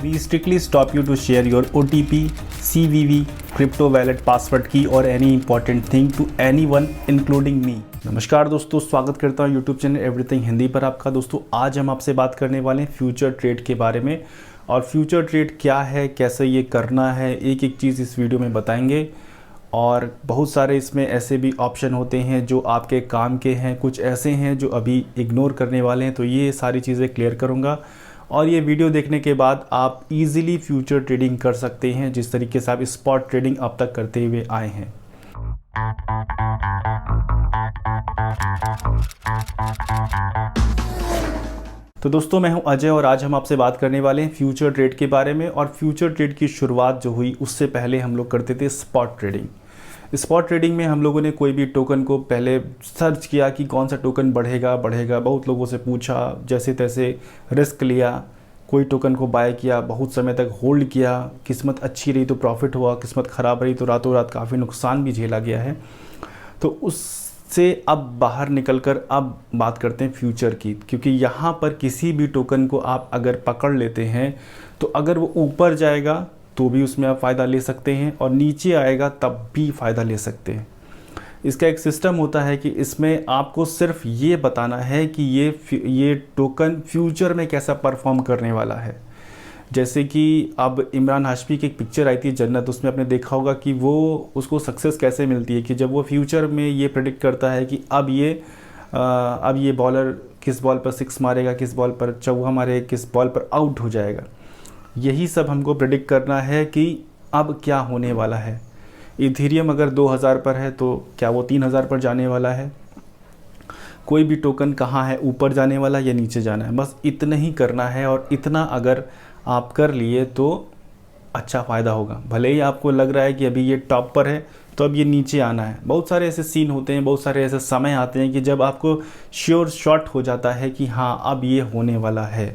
We strictly stop you to share your OTP, CVV, crypto wallet password key or any important thing to anyone including me। नमस्कार दोस्तों, स्वागत करता हूँ YouTube channel everything Hindi पर आपका। दोस्तों आज हम आपसे बात करने वाले हैं फ्यूचर ट्रेड के बारे में, और फ्यूचर ट्रेड क्या है, कैसे ये करना है, एक एक चीज़ इस वीडियो में बताएंगे। और बहुत सारे इसमें ऐसे भी ऑप्शन होते हैं जो आपके काम के हैं, कुछ ऐसे हैं जो अभी इग्नोर करने वाले हैं, तो ये सारी चीज़ें क्लियर करूँगा। और ये वीडियो देखने के बाद आप इजीली फ्यूचर ट्रेडिंग कर सकते हैं जिस तरीके से आप स्पॉट ट्रेडिंग अब तक करते हुए आए हैं। तो दोस्तों मैं हूं अजय और आज हम आपसे बात करने वाले हैं फ्यूचर ट्रेड के बारे में। और फ्यूचर ट्रेड की शुरुआत जो हुई उससे पहले हम लोग करते थे स्पॉट ट्रेडिंग। स्पॉट ट्रेडिंग में हम लोगों ने कोई भी टोकन को पहले सर्च किया कि कौन सा टोकन बढ़ेगा, बहुत लोगों से पूछा, जैसे तैसे रिस्क लिया, कोई टोकन को बाय किया, बहुत समय तक होल्ड किया, किस्मत अच्छी रही तो प्रॉफिट हुआ, किस्मत ख़राब रही तो रातों रात काफ़ी नुकसान भी झेला गया है। तो उससे अब बाहर निकलकर अब बात करते हैं फ्यूचर की, क्योंकि यहाँ पर किसी भी टोकन को आप अगर पकड़ लेते हैं तो अगर वो ऊपर जाएगा तो भी उसमें आप फ़ायदा ले सकते हैं और नीचे आएगा तब भी फ़ायदा ले सकते हैं। इसका एक सिस्टम होता है कि इसमें आपको सिर्फ ये बताना है कि ये टोकन फ्यूचर में कैसा परफॉर्म करने वाला है। जैसे कि अब इमरान हाशमी की एक पिक्चर आई थी जन्नत, उसमें आपने देखा होगा कि वो उसको सक्सेस कैसे मिलती है कि जब वो फ्यूचर में ये प्रेडिक्ट करता है कि अब ये बॉलर किस बॉल पर सिक्स मारेगा, किस बॉल पर चौका मारेगा, किस बॉल पर आउट हो जाएगा। यही सब हमको प्रेडिक्ट करना है कि अब क्या होने वाला है। इथेरियम अगर 2000 पर है तो क्या वो 3000 पर जाने वाला है, कोई भी टोकन कहाँ है, ऊपर जाने वाला या नीचे जाना है, बस इतना ही करना है। और इतना अगर आप कर लिए तो अच्छा फ़ायदा होगा। भले ही आपको लग रहा है कि अभी ये टॉप पर है तो अब ये नीचे आना है। बहुत सारे ऐसे सीन होते हैं, बहुत सारे ऐसे समय आते हैं कि जब आपको श्योर शॉट हो जाता है कि हाँ अब ये होने वाला है।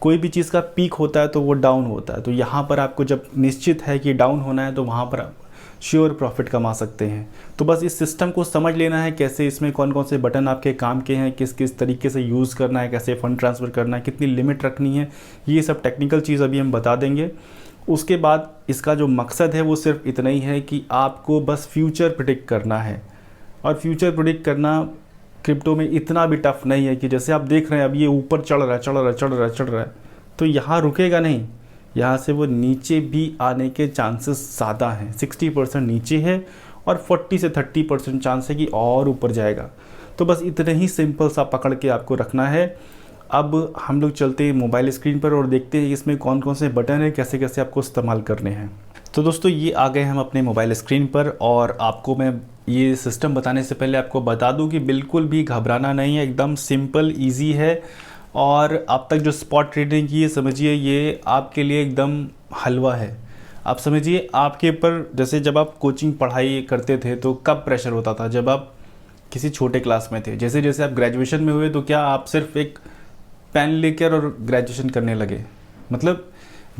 कोई भी चीज़ का पीक होता है तो वो डाउन होता है, तो यहाँ पर आपको जब निश्चित है कि डाउन होना है तो वहाँ पर आप श्योर प्रॉफिट कमा सकते हैं। तो बस इस सिस्टम को समझ लेना है, कैसे इसमें कौन कौन से बटन आपके काम के हैं, किस किस तरीके से यूज़ करना है, कैसे फ़ंड ट्रांसफ़र करना है, कितनी लिमिट रखनी है, ये सब टेक्निकल चीज़ अभी हम बता देंगे। उसके बाद इसका जो मकसद है वो सिर्फ इतना ही है कि आपको बस फ्यूचर प्रेडिक्ट करना है। और फ्यूचर प्रेडिक्ट करना क्रिप्टो में इतना भी टफ नहीं है कि जैसे आप देख रहे हैं अब ये ऊपर चढ़ रहा है तो यहाँ रुकेगा नहीं, यहाँ से वो नीचे भी आने के चांसेस ज़्यादा हैं। 60% नीचे है और 40 से 30% चांस है कि और ऊपर जाएगा। तो बस इतने ही सिंपल सा पकड़ के आपको रखना है। अब हम लोग चलते हैं मोबाइल स्क्रीन पर और देखते हैं इसमें कौन कौन से बटन हैं, कैसे कैसे आपको इस्तेमाल करने हैं। तो दोस्तों ये आ गए हम अपने मोबाइल स्क्रीन पर, और आपको मैं ये सिस्टम बताने से पहले आपको बता दूं कि बिल्कुल भी घबराना नहीं है, एकदम सिंपल ईजी है। और अब तक जो स्पॉट ट्रेडिंग की है समझिए ये आपके लिए एकदम हलवा है। आप समझिए आपके ऊपर, जैसे जब आप कोचिंग पढ़ाई करते थे तो कब प्रेशर होता था, जब आप किसी छोटे क्लास में थे। जैसे जैसे आप ग्रेजुएशन में हुए तो क्या आप सिर्फ एक पेन लेकर और ग्रेजुएशन करने लगे, मतलब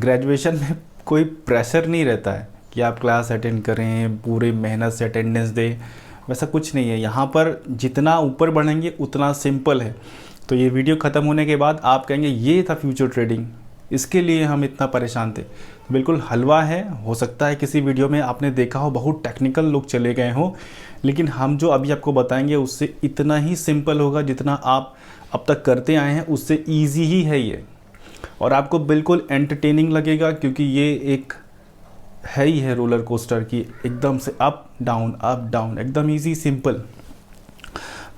ग्रेजुएशन में कोई प्रेशर नहीं रहता है कि आप क्लास अटेंड करें, पूरे मेहनत से अटेंडेंस दें, वैसा कुछ नहीं है। यहाँ पर जितना ऊपर बढ़ेंगे उतना सिंपल है। तो ये वीडियो ख़त्म होने के बाद आप कहेंगे ये था फ्यूचर ट्रेडिंग, इसके लिए हम इतना परेशान थे। तो बिल्कुल हलवा है। हो सकता है किसी वीडियो में आपने देखा हो बहुत टेक्निकल लोग चले गए हों, लेकिन हम जो अभी आपको बताएंगे उससे इतना ही सिंपल होगा जितना आप अब तक करते आए हैं, उससे ईजी ही है ये। और आपको बिल्कुल एंटरटेनिंग लगेगा, क्योंकि ये एक है ही है रोलर कोस्टर की, एकदम से अप डाउन, एकदम इजी सिंपल।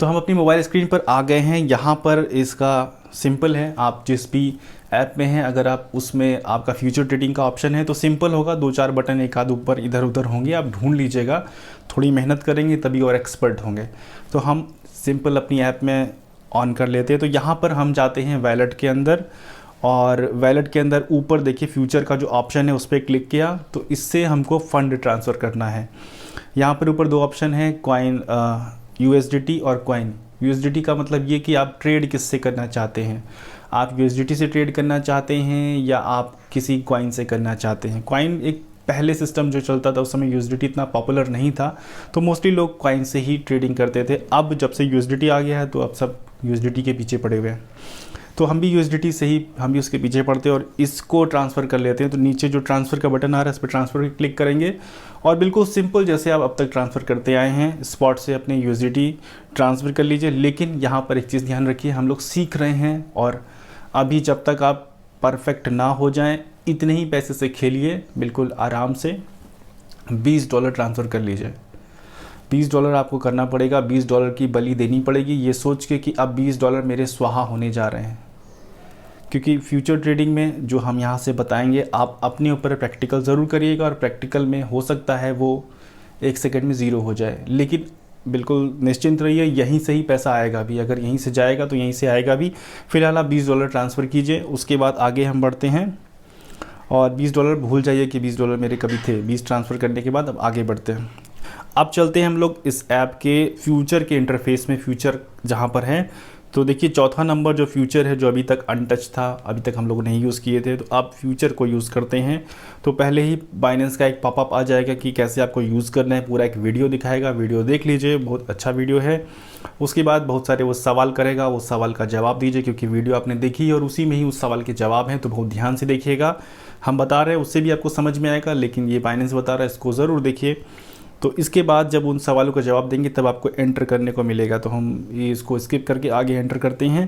तो हम अपनी मोबाइल स्क्रीन पर आ गए हैं। यहाँ पर इसका सिंपल है, आप जिस भी ऐप में हैं अगर आप उसमें आपका फ्यूचर ट्रेडिंग का ऑप्शन है तो सिंपल होगा, 2-4 बटन एक आध ऊपर इधर उधर होंगे, आप ढूंढ लीजिएगा। थोड़ी मेहनत करेंगे तभी और एक्सपर्ट होंगे। तो हम सिंपल अपनी ऐप में ऑन कर लेते हैं। तो यहाँ पर हम जाते हैं वैलेट के अंदर, और वैलेट के अंदर ऊपर देखिए फ्यूचर का जो ऑप्शन है उस पर क्लिक किया तो इससे हमको फ़ंड ट्रांसफ़र करना है। यहाँ पर ऊपर 2 ऑप्शन है, कॉइन USDT और कॉइन। USDT का मतलब ये कि आप ट्रेड किससे करना चाहते हैं, आप USDT से ट्रेड करना चाहते हैं या आप किसी कॉइन से करना चाहते हैं। कॉइन एक पहले सिस्टम जो चलता था उस समय USDT इतना पॉपुलर नहीं था, तो मोस्टली लोग कॉइन से ही ट्रेडिंग करते थे। अब जब से USDT आ गया है तो अब सब USDT के पीछे पड़े हुए हैं। तो तो हम भी यूएसडीटी से ही हम भी उसके पीछे पड़ते हैं और इसको ट्रांसफ़र कर लेते हैं। तो नीचे जो ट्रांसफ़र का बटन आ रहा है इस पर ट्रांसफ़र क्लिक करेंगे और बिल्कुल सिंपल जैसे आप अब तक ट्रांसफ़र करते आए हैं स्पॉट से अपने यूएसडीटी ट्रांसफ़र कर लीजिए। लेकिन यहाँ पर एक चीज़ ध्यान रखिए, हम लोग सीख रहे हैं और अभी जब तक आप परफेक्ट ना हो जाएं इतने ही पैसे से खेलिए, बिल्कुल आराम से $20 ट्रांसफ़र कर लीजिए। $20 आपको करना पड़ेगा, $20 की बलि देनी पड़ेगी ये सोच के कि अब $20 मेरे स्वाहा होने जा रहे हैं। क्योंकि फ्यूचर ट्रेडिंग में जो हम यहाँ से बताएंगे आप अपने ऊपर प्रैक्टिकल ज़रूर करिएगा और प्रैक्टिकल में हो सकता है वो 1 सेकंड में ज़ीरो हो जाए, लेकिन बिल्कुल निश्चिंत रहिए यहीं से ही पैसा आएगा भी। अगर यहीं से जाएगा तो यहीं से आएगा भी। फ़िलहाल आप $20 ट्रांसफ़र कीजिए, उसके बाद आगे हम बढ़ते हैं। और $20 भूल जाइए कि $20 मेरे कभी थे। 20 ट्रांसफ़र करने के बाद अब आगे बढ़ते हैं। अब चलते हैं हम लोग इस ऐप के फ्यूचर के इंटरफेस में, फ्यूचर जहाँ पर है। तो देखिए चौथा नंबर जो फ्यूचर है जो अभी तक अनटच था, अभी तक हम लोग नहीं यूज़ किए थे, तो आप फ्यूचर को यूज़ करते हैं तो पहले ही बाइनेंस का एक पॉपअप आ जाएगा कि कैसे आपको यूज़ करना है, पूरा एक वीडियो दिखाएगा। वीडियो देख लीजिए, बहुत अच्छा वीडियो है। उसके बाद बहुत सारे वो सवाल करेगा, वो सवाल का जवाब दीजिए क्योंकि वीडियो आपने देखी है और उसी में ही उस सवाल के जवाब हैं, तो बहुत ध्यान से देखिएगा। हम बता रहे हैं उससे भी आपको समझ में आएगा, लेकिन ये बाइनेंस बता रहा है इसको ज़रूर देखिए। तो इसके बाद जब उन सवालों का जवाब देंगे तब आपको एंटर करने को मिलेगा। तो हम ये इसको स्किप करके आगे एंटर करते हैं।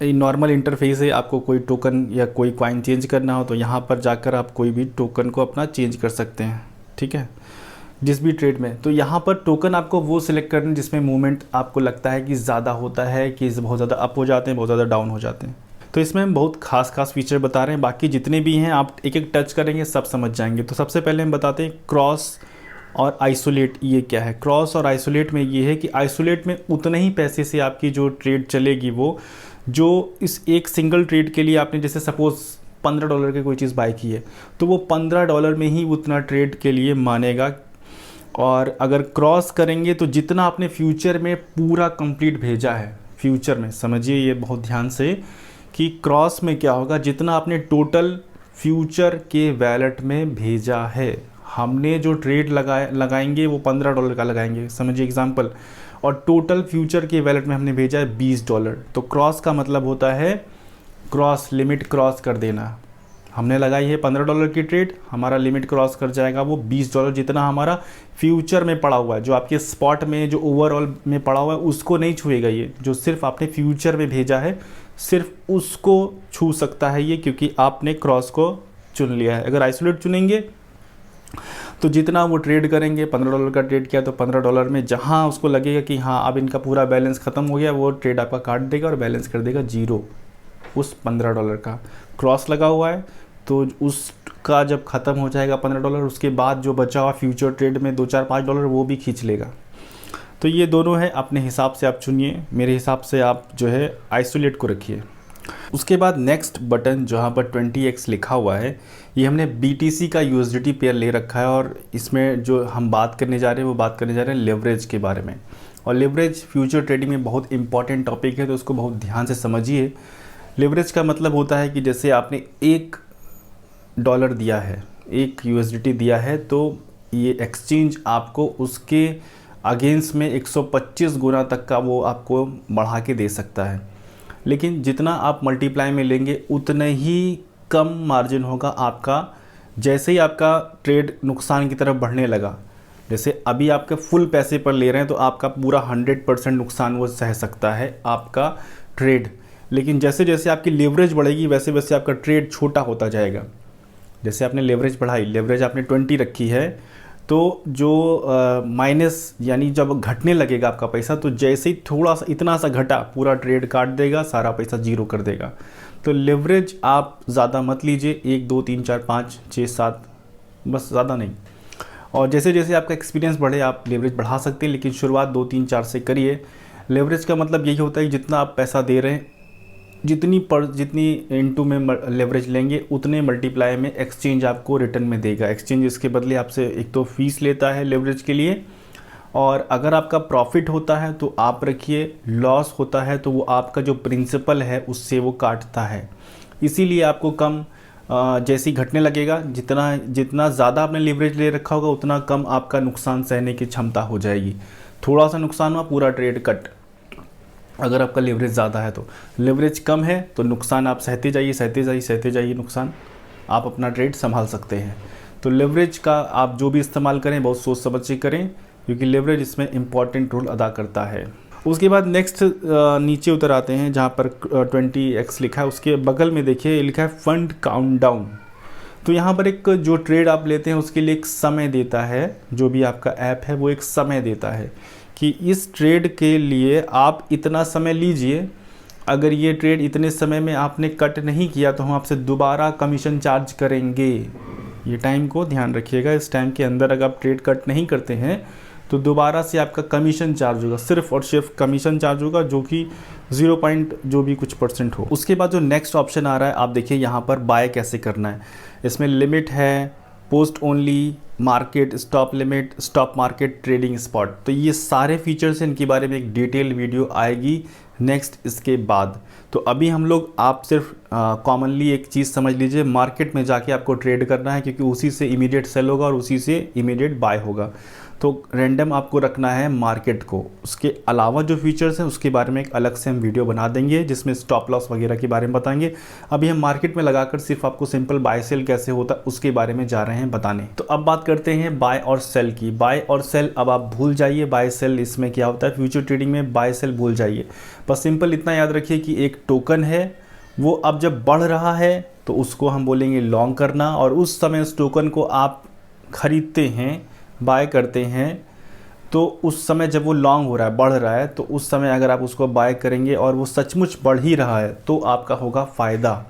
ये नॉर्मल इंटरफेस है, आपको कोई टोकन या कोई कॉइन चेंज करना हो तो यहाँ पर जाकर आप कोई भी टोकन को अपना चेंज कर सकते हैं, ठीक है, जिस भी ट्रेड में। तो यहाँ पर टोकन आपको वो सिलेक्ट करना जिसमें मूवमेंट आपको लगता है कि ज़्यादा होता है, कि बहुत ज़्यादा अप हो जाते हैं, बहुत ज़्यादा डाउन हो जाते हैं। तो इसमें हम बहुत खास फीचर बता रहे हैं, बाकी जितने भी हैं आप एक एक टच करेंगे सब समझ जाएंगे। तो सबसे पहले हम बताते हैं क्रॉस और आइसोलेट ये क्या है। क्रॉस और आइसोलेट में ये है कि आइसोलेट में उतने ही पैसे से आपकी जो ट्रेड चलेगी, वो जो इस एक सिंगल ट्रेड के लिए आपने जैसे सपोज़ $15 की कोई चीज़ बाय की है तो वो $15 में ही उतना ट्रेड के लिए मानेगा। और अगर क्रॉस करेंगे तो जितना आपने फ्यूचर में पूरा कंप्लीट भेजा है, फ्यूचर में समझिए ये बहुत ध्यान से कि क्रॉस में क्या होगा, जितना आपने टोटल फ्यूचर के वैलेट में भेजा है, हमने जो ट्रेड लगाएंगे वो $15 का लगाएंगे, समझिए एग्जांपल, और टोटल फ्यूचर के वैलेट में हमने भेजा है $20। तो क्रॉस का मतलब होता है क्रॉस, लिमिट क्रॉस कर देना। हमने लगाई है $15 की ट्रेड, हमारा लिमिट क्रॉस कर जाएगा वो $20, जितना हमारा फ्यूचर में पड़ा हुआ है। जो आपके स्पॉट में जो ओवरऑल में पड़ा हुआ है उसको नहीं छुएगा ये, जो सिर्फ आपने फ्यूचर में भेजा है सिर्फ उसको छू सकता है ये, क्योंकि आपने क्रॉस को चुन लिया है। अगर आइसोलेट चुनेंगे तो जितना वो ट्रेड करेंगे, $15 का ट्रेड किया तो $15 में जहाँ उसको लगेगा कि हाँ अब इनका पूरा बैलेंस ख़त्म हो गया, वो ट्रेड आपका काट देगा और बैलेंस कर देगा ज़ीरो उस $15 का। क्रॉस लगा हुआ है तो उसका जब ख़त्म हो जाएगा $15, उसके बाद जो बचा हुआ फ्यूचर ट्रेड में $2, $4, $5 वो भी खींच लेगा। तो ये दोनों है, अपने हिसाब से आप चुनिए। मेरे हिसाब से आप जो है आइसोलेट को रखिए। उसके बाद नेक्स्ट बटन जहाँ पर 20x लिखा हुआ है, ये हमने BTC का USDT पेयर ले रखा है और इसमें जो हम बात करने जा रहे हैं वो बात करने जा रहे हैं लेवरेज के बारे में। और लेवरेज फ्यूचर ट्रेडिंग में बहुत इंपॉर्टेंट टॉपिक है, तो उसको बहुत ध्यान से समझिए। लेवरेज का मतलब होता है कि जैसे आपने $1 दिया है, एक USDT दिया है, तो ये एक्सचेंज आपको उसके अगेंस्ट में 125 गुना तक का वो आपको बढ़ा के दे सकता है। लेकिन जितना आप मल्टीप्लाई में लेंगे उतना ही कम मार्जिन होगा आपका। जैसे ही आपका ट्रेड नुकसान की तरफ बढ़ने लगा, जैसे अभी आपके फुल पैसे पर ले रहे हैं तो आपका पूरा 100% नुकसान वो सह सकता है आपका ट्रेड। लेकिन जैसे जैसे आपकी लेवरेज बढ़ेगी वैसे वैसे आपका ट्रेड छोटा होता जाएगा। जैसे आपने लेवरेज बढ़ाई, लेवरेज आपने 20 रखी है, तो जो माइनस यानी जब घटने लगेगा आपका पैसा, तो जैसे ही थोड़ा सा इतना सा घटा पूरा ट्रेड काट देगा, सारा पैसा जीरो कर देगा। तो लेवरेज आप ज़्यादा मत लीजिए, 1, 2, 3, 4, 5, 6, 7, बस ज़्यादा नहीं। और जैसे जैसे आपका एक्सपीरियंस बढ़े आप लेवरेज बढ़ा सकते हैं, लेकिन शुरुआत 2, 3, 4 से करिए। लेवरेज का मतलब यही होता है कि जितना आप पैसा दे रहे हैं, जितनी इनटू में लेवरेज लेंगे उतने मल्टीप्लाई में एक्सचेंज आपको रिटर्न में देगा। एक्सचेंज इसके बदले आपसे एक तो फीस लेता है लेवरेज के लिए, और अगर आपका प्रॉफिट होता है तो आप रखिए, लॉस होता है तो वो आपका जो प्रिंसिपल है उससे वो काटता है। इसीलिए आपको कम जैसे ही घटने लगेगा, जितना ज़्यादा आपने लेवरेज ले रखा होगा उतना कम आपका नुकसान सहने की क्षमता हो जाएगी। थोड़ा सा नुकसान हुआ पूरा ट्रेड कट। अगर आपका लेवरेज ज़्यादा है तो। लेवरेज कम है तो नुकसान आप सहते जाइए, सहते जाइए, सहते जाइए, नुकसान आप अपना ट्रेड संभाल सकते हैं। तो लेवरेज का आप जो भी इस्तेमाल करें बहुत सोच समझ के करें, क्योंकि लेवरेज इसमें इम्पॉर्टेंट रोल अदा करता है। उसके बाद नेक्स्ट नीचे उतर आते हैं जहाँ पर 20x लिखा है, उसके बगल में देखिए लिखा है फंड काउंटडाउन। तो यहाँ पर एक जो ट्रेड आप लेते हैं उसके लिए एक समय देता है, जो भी आपका ऐप है वो एक समय देता है कि इस ट्रेड के लिए आप इतना समय लीजिए, अगर ये ट्रेड इतने समय में आपने कट नहीं किया तो हम आपसे दोबारा कमीशन चार्ज करेंगे। ये टाइम को ध्यान रखिएगा, इस टाइम के अंदर अगर आप ट्रेड कट नहीं करते हैं तो दोबारा से आपका कमीशन चार्ज होगा, सिर्फ और सिर्फ कमीशन चार्ज होगा, जो कि 0 पॉइंट जो भी कुछ % हो। उसके बाद जो नेक्स्ट ऑप्शन आ रहा है आप देखिए यहाँ पर बाय कैसे करना है। इसमें लिमिट है, post only, market, stop limit, stop market, trading spot. तो ये सारे फीचर्स हैं, इनके बारे में एक डिटेल वीडियो आएगी नेक्स्ट इसके बाद। तो अभी हम लोग आप सिर्फ कॉमनली एक चीज़ समझ लीजिए, मार्केट में जाके आपको ट्रेड करना है, क्योंकि उसी से इमीडिएट सेल होगा और उसी से इमीडिएट बाय होगा। तो रैंडम आपको रखना है मार्केट को। उसके अलावा जो फीचर्स हैं उसके बारे में एक अलग से हम वीडियो बना देंगे, जिसमें स्टॉप लॉस वगैरह के बारे में बताएंगे। अभी हम मार्केट में लगाकर सिर्फ आपको सिंपल बाय सेल कैसे होता है उसके बारे में जा रहे हैं बताने। तो अब बात करते हैं बाय और सेल की। बाय और सेल अब आप भूल जाइए, बाय सेल इसमें क्या होता है, फ्यूचर ट्रेडिंग में बाय सेल भूल जाइए। बस सिंपल इतना याद रखिए कि एक टोकन है, वो अब जब बढ़ रहा है तो उसको हम बोलेंगे लॉन्ग करना, और उस समय उस टोकन को आप खरीदते हैं, बाय करते हैं, तो उस समय जब वो लॉन्ग हो रहा है, बढ़ रहा है, तो उस समय अगर आप उसको बाय करेंगे और वो सचमुच बढ़ ही रहा है तो आपका होगा फ़ायदा।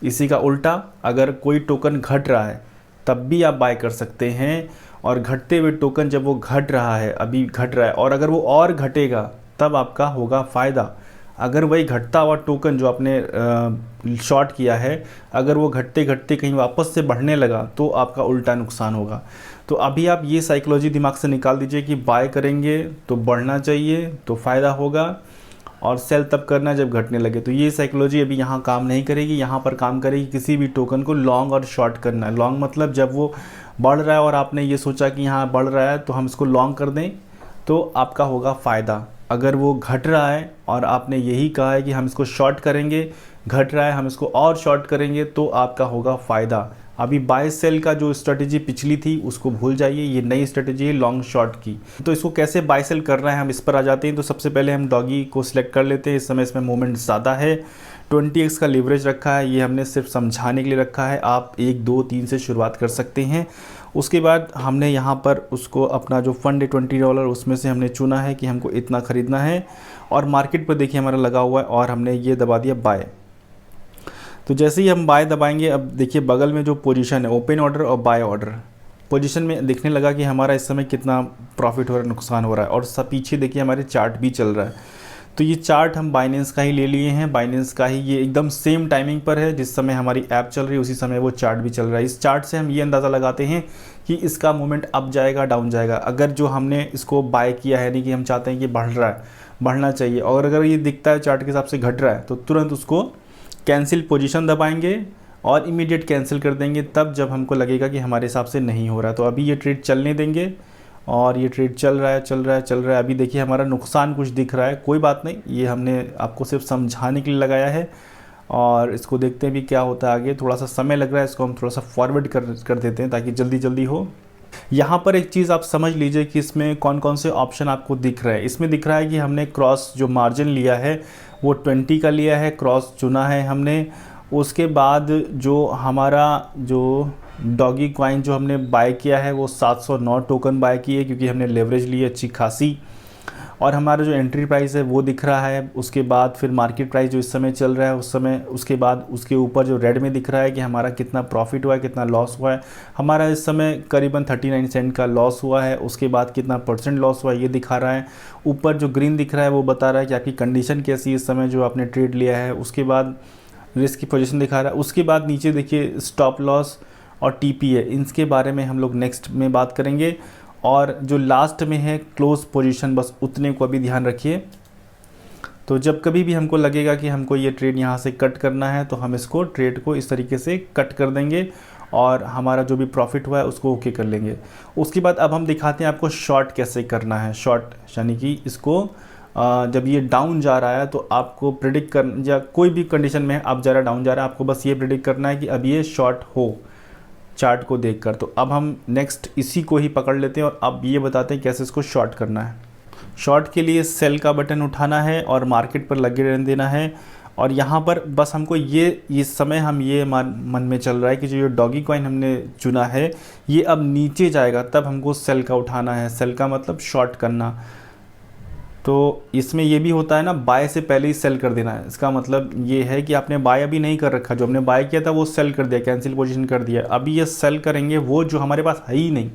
इसी का उल्टा, अगर कोई टोकन घट रहा है तब भी आप बाय कर सकते हैं, और घटते हुए टोकन जब वो घट रहा है, अभी घट रहा है, और अगर वो और घटेगा तब आपका होगा फ़ायदा। अगर वही घटता हुआ टोकन जो आपने शॉर्ट किया है, अगर वो घटते घटते कहीं वापस से बढ़ने लगा तो आपका उल्टा नुकसान होगा। तो अभी आप ये साइकोलॉजी दिमाग से निकाल दीजिए कि बाय करेंगे तो बढ़ना चाहिए तो फ़ायदा होगा, और सेल तब करना जब घटने लगे। तो ये साइकोलॉजी अभी यहाँ काम नहीं करेगी, यहाँ पर काम करेगी किसी भी टोकन को लॉन्ग और शॉर्ट करना है। लॉन्ग मतलब जब वो बढ़ रहा है और आपने ये सोचा कि यहाँ बढ़ रहा है तो हम इसको लॉन्ग कर दें तो आपका होगा फ़ायदा। अगर वो घट रहा है और आपने यही कहा है कि हम इसको शॉर्ट करेंगे, घट रहा है हम इसको और शॉर्ट करेंगे, तो आपका होगा फ़ायदा। अभी बाय सेल का जो स्ट्रेटजी पिछली थी उसको भूल जाइए, ये नई स्ट्रेटजी है लॉन्ग शॉर्ट की। तो इसको कैसे बाय सेल करना है हम इस पर आ जाते हैं। तो सबसे पहले हम डॉगी को सिलेक्ट कर लेते हैं। इस समय इसमें मूवमेंट ज़्यादा है, 20x का लीवरेज रखा है, ये हमने सिर्फ समझाने के लिए रखा है। आप 1 2 3 से शुरुआत कर सकते हैं। उसके बाद हमने यहाँ पर उसको अपना जो फंड है $20, उसमें से हमने चुना है कि हमको इतना ख़रीदना है, और मार्केट पर देखिए हमारा लगा हुआ है और हमने ये दबा दिया बाय। तो जैसे ही हम बाय दबाएंगे, अब देखिए बगल में जो पोजीशन है, ओपन ऑर्डर और बाय ऑर्डर, पोजीशन में दिखने लगा कि हमारा इस समय कितना प्रॉफिट हो रहा है, नुकसान हो रहा है, और सब पीछे देखिए हमारे चार्ट भी चल रहा है। तो ये चार्ट हम बाइनेंस का ही ले लिए हैं, बाइनेंस का ही, ये एकदम सेम टाइमिंग पर है, जिस समय हमारी ऐप चल रही है उसी समय वो चार्ट भी चल रहा है। इस चार्ट से हम ये अंदाज़ा लगाते हैं कि इसका मूवमेंट अप जाएगा डाउन जाएगा। अगर जो हमने इसको बाय किया है, नहीं कि हम चाहते हैं कि बढ़ रहा है, बढ़ना चाहिए, और अगर ये दिखता है चार्ट के हिसाब से घट रहा है तो तुरंत उसको कैंसिल पोजीशन दबाएंगे और इमीडिएट कैंसिल कर देंगे, तब जब हमको लगेगा कि हमारे हिसाब से नहीं हो रहा है। तो अभी ये ट्रेड चलने देंगे, और ये ट्रेड चल रहा है, चल रहा है, चल रहा है। अभी देखिए हमारा नुकसान कुछ दिख रहा है, कोई बात नहीं, ये हमने आपको सिर्फ समझाने के लिए लगाया है, और इसको देखते हैं भी क्या होता है आगे। थोड़ा सा समय लग रहा है, इसको हम थोड़ा सा फॉरवर्ड कर देते हैं ताकि जल्दी जल्दी हो। यहाँ पर एक चीज़ आप समझ लीजिए कि इसमें कौन कौन से ऑप्शन आपको दिख रहे हैं। इसमें दिख रहा है कि हमने क्रॉस जो मार्जिन लिया है वो 20 का लिया है, क्रॉस चुना है हमने। उसके बाद जो हमारा जो डॉगी कॉइन जो हमने बाय किया है वो 709 टोकन बाय किए, क्योंकि हमने लेवरेज ली अच्छी खासी, और हमारा जो एंट्री प्राइस है वो दिख रहा है। उसके बाद फिर मार्केट प्राइस जो इस समय चल रहा है उस समय, उसके बाद उसके ऊपर जो रेड में दिख रहा है कि हमारा कितना प्रॉफिट हुआ है, कितना लॉस हुआ है। हमारा इस समय करीबन 39 सेंट का लॉस हुआ है। उसके बाद कितना % लॉस हुआ है ये दिखा रहा है। ऊपर जो ग्रीन दिख रहा है वो बता रहा है कि आपकी कंडीशन कैसी है इस समय जो आपने ट्रेड लिया है। उसके बाद रिस्क की पोजीशन दिखा रहा है। उसके बाद नीचे देखिए स्टॉप लॉस और TP है, इनके बारे में हम लोग नेक्स्ट में बात करेंगे। और जो लास्ट में है क्लोज पोजीशन, बस उतने को अभी ध्यान रखिए। तो जब कभी भी हमको लगेगा कि हमको ये ट्रेड यहाँ से कट करना है तो हम इसको ट्रेड को इस तरीके से कट कर देंगे, और हमारा जो भी प्रॉफिट हुआ है उसको ओके कर लेंगे। उसके बाद अब हम दिखाते हैं आपको शॉर्ट कैसे करना है। शॉर्ट यानी कि इसको जब ये डाउन जा रहा है तो आपको प्रिडिक्ट कर, या कोई भी कंडीशन में आप ज़रा डाउन जा रहा है, आपको बस ये प्रिडिक्ट करना है कि अब ये शॉर्ट हो चार्ट को देखकर। तो अब हम नेक्स्ट इसी को ही पकड़ लेते हैं और अब ये बताते हैं कैसे इसको शॉर्ट करना है। शॉर्ट के लिए सेल का बटन उठाना है और मार्केट पर लगे रहने देना है। और यहाँ पर बस हमको ये इस समय हम ये मन में चल रहा है कि जो ये डॉगी कॉइन हमने चुना है ये अब नीचे जाएगा, तब हमको सेल का उठाना है। सेल का मतलब शॉर्ट करना। तो इसमें ये भी होता है ना, बाय से पहले ही सेल कर देना है। इसका मतलब ये है कि आपने बाय अभी नहीं कर रखा, जो हमने बाय किया था वो सेल कर दिया, कैंसिल पोजीशन कर दिया। अभी ये सेल करेंगे वो जो हमारे पास है ही नहीं।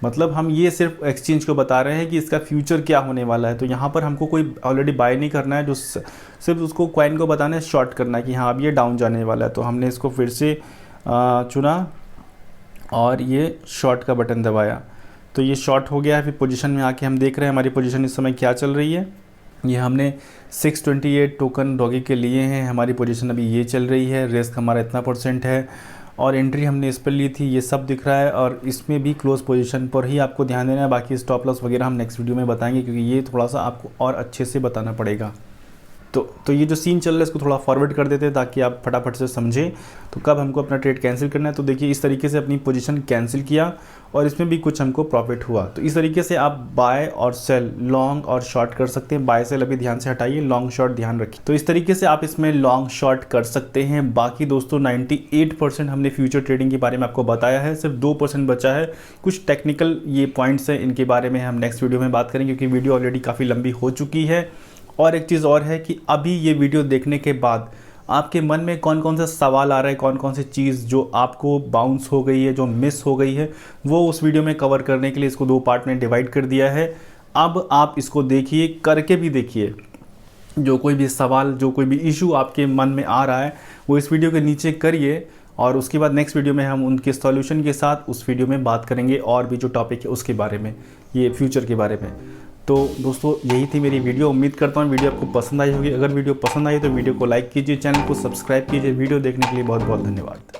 मतलब हम ये सिर्फ एक्सचेंज को बता रहे हैं कि इसका फ्यूचर क्या होने वाला है। तो यहाँ पर हमको कोई ऑलरेडी बाय नहीं करना है, जो सिर्फ उसको कॉइन को बताना है, शॉर्ट करना है कि हाँ अब ये डाउन जाने वाला है। तो हमने इसको फिर से चुना और ये शॉर्ट का बटन दबाया तो ये शॉर्ट हो गया है। फिर पोजीशन में आके हम देख रहे हैं हमारी पोजीशन इस समय क्या चल रही है। ये हमने 628 टोकन डॉगी के लिए हैं, हमारी पोजीशन अभी ये चल रही है। रिस्क हमारा इतना % है और एंट्री हमने इस पर ली थी, ये सब दिख रहा है। और इसमें भी क्लोज पोजीशन पर ही आपको ध्यान देना है। बाकी स्टॉप लॉस वगैरह हम नेक्स्ट वीडियो में बताएंगे, क्योंकि ये थोड़ा सा आपको और अच्छे से बताना पड़ेगा। तो ये जो सीन चल रहा है इसको थोड़ा फॉरवर्ड कर देते हैं ताकि आप फटाफट से समझें। तो कब हमको अपना ट्रेड कैंसिल करना है, तो देखिए इस तरीके से अपनी पोजीशन कैंसिल किया और इसमें भी कुछ हमको प्रॉफिट हुआ। तो इस तरीके से आप बाय और सेल, लॉन्ग और शॉर्ट कर सकते हैं। बाय सेल अभी ध्यान से हटाइए, लॉन्ग शॉर्ट ध्यान रखिए। तो इस तरीके से आप इसमें लॉन्ग शॉर्ट कर सकते हैं। बाकी दोस्तों 98% हमने फ्यूचर ट्रेडिंग के बारे में आपको बताया है, सिर्फ 2% बचा है। कुछ टेक्निकल ये पॉइंट्स हैं, इनके बारे में हम नेक्स्ट वीडियो में बात करेंगे, क्योंकि वीडियो ऑलरेडी काफ़ी लंबी हो चुकी है। और एक चीज़ और है कि अभी ये वीडियो देखने के बाद आपके मन में कौन कौन से सवाल आ रहे हैं, कौन कौन सी चीज़ जो आपको बाउंस हो गई है, जो मिस हो गई है, वो उस वीडियो में कवर करने के लिए इसको 2 पार्ट में डिवाइड कर दिया है। अब आप इसको देखिए, करके भी देखिए। जो कोई भी सवाल, जो कोई भी इशू आपके मन में आ रहा है वो इस वीडियो के नीचे करिए और उसके बाद नेक्स्ट वीडियो में हम उनके सॉल्यूशन के साथ उस वीडियो में बात करेंगे और भी जो टॉपिक है उसके बारे में, ये फ्यूचर के बारे में। तो दोस्तों यही थी मेरी वीडियो। उम्मीद करता हूँ वीडियो आपको पसंद आई होगी। अगर वीडियो पसंद आई तो वीडियो को लाइक कीजिए, चैनल को सब्सक्राइब कीजिए। वीडियो देखने के लिए बहुत बहुत धन्यवाद।